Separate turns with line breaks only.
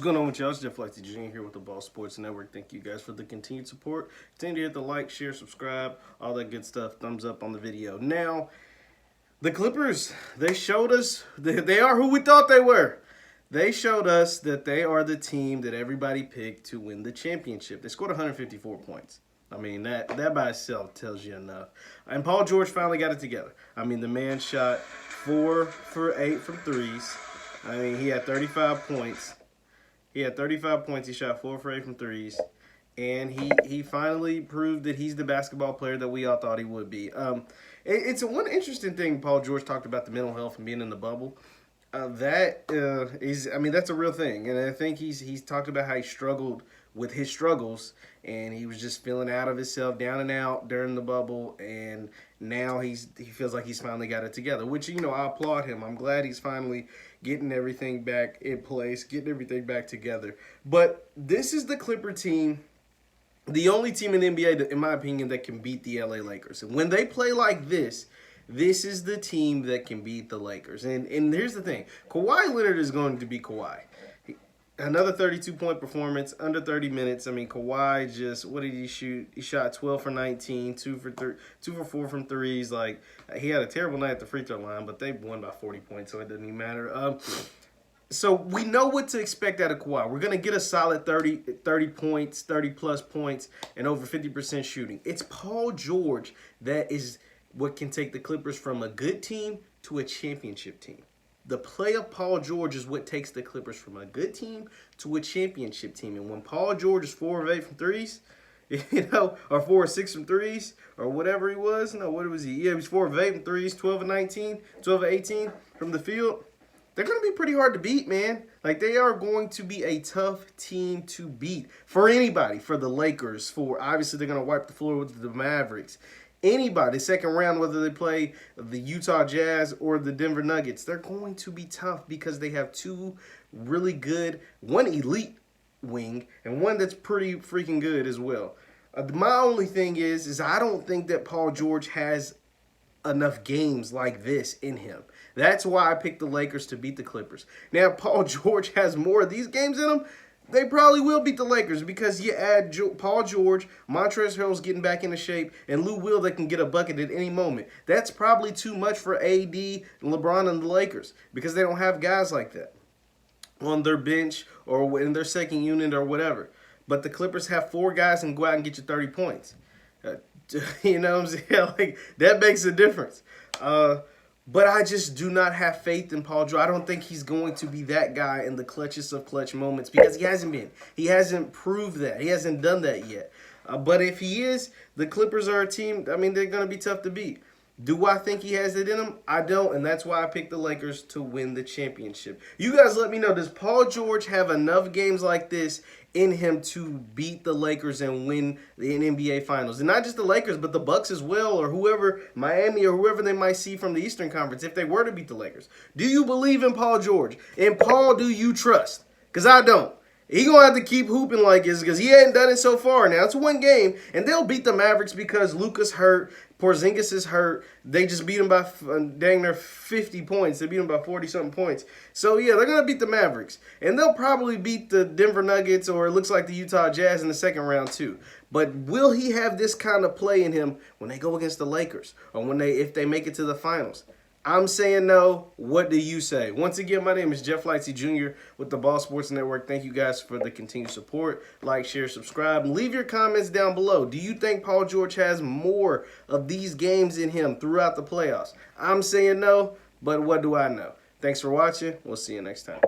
What's going on with y'all? It's Lightsy here with the Ball Sports Network. Thank you guys for the continued support. Continue to hit the like, share, subscribe, all that good stuff. Thumbs up on the video. Now, the Clippers, they showed us they are who we thought they were. They showed us that they are the team that everybody picked to win the championship. They scored 154 points. I mean, that by itself tells you enough. And Paul George finally got it together. I mean, the man shot 4 for 8 from threes. I mean, he had 35 points. He had 35 points. He shot 4 for 8 from threes. And he finally proved that he's the basketball player that we all thought he would be. It's one interesting thing Paul George talked about, the mental health and being in the bubble. That's a real thing. And I think he's talked about how he struggled with his struggles, and he was just feeling out of himself, down and out during the bubble, and now he feels like he's finally got it together, which, you know, I applaud him. I'm glad he's finally getting everything back in place, getting everything back together. But this is the Clipper team, the only team in the NBA, in my opinion, that can beat the LA Lakers. And when they play like this is the team that can beat the Lakers. And here's the thing. Kawhi Leonard is going to be Kawhi. Another 32-point performance, under 30 minutes. I mean, Kawhi just, what did he shoot? He shot 12 for 19, 2 for 4 from threes. Like, he had a terrible night at the free throw line, but they won by 40 points, so it doesn't even matter. So we know what to expect out of Kawhi. We're going to get a solid 30 points, 30-plus points, and over 50% shooting. It's Paul George that is what can take the Clippers from a good team to a championship team. The play of Paul George is what takes the Clippers from a good team to a championship team. And when Paul George is 4 of 8 from threes, you know, or 4 or 6 from threes, or whatever he was. No, what was he? Yeah, he was 4 of 8 from threes, 12 of 19, 12 of 18 from the field. They're going to be pretty hard to beat, man. Like, they are going to be a tough team to beat for anybody, for the Lakers, for obviously they're going to wipe the floor with the Mavericks. Anybody, second round, whether they play the Utah Jazz or the Denver Nuggets, they're going to be tough because they have two really good, one elite wing and one that's pretty freaking good as well. My only thing is I don't think that Paul George has enough games like this in him. That's why I picked the Lakers to beat the Clippers. Now, Paul George has more of these games in him. They probably will beat the Lakers because you add Paul George, Montrezl Harrell's getting back into shape, and Lou Will that can get a bucket at any moment. That's probably too much for AD, LeBron, and the Lakers because they don't have guys like that on their bench or in their second unit or whatever. But the Clippers have 4 guys and go out and get you 30 points. You know what I'm saying? Like, that makes a difference. But I just do not have faith in Paul George. I don't think he's going to be that guy in the clutchest of clutch moments because he hasn't been. He hasn't proved that. He hasn't done that yet. But if he is, the Clippers are a team, I mean, they're going to be tough to beat. Do I think he has it in him? I don't, and that's why I picked the Lakers to win the championship. You guys let me know, does Paul George have enough games like this in him to beat the Lakers and win the NBA Finals? And not just the Lakers, but the Bucks as well, or whoever, Miami, or whoever they might see from the Eastern Conference, if they were to beat the Lakers. Do you believe in Paul George? And Paul, do you trust? Because I don't. He going to have to keep hooping like this because he hadn't done it so far. Now, it's one game, and they'll beat the Mavericks because Luka's hurt, Porzingis is hurt. They just beat him by dang near 50 points. They beat him by 40-something points. So, yeah, they're going to beat the Mavericks. And they'll probably beat the Denver Nuggets or it looks like the Utah Jazz in the second round, too. But will he have this kind of play in him when they go against the Lakers or if they make it to the finals? I'm saying no. What do you say? Once again, my name is Lightsy Jr. with the Ball Sports Network. Thank you guys for the continued support. Like, share, subscribe. Leave your comments down below. Do you think Paul George has more of these games in him throughout the playoffs? I'm saying no, but what do I know? Thanks for watching. We'll see you next time.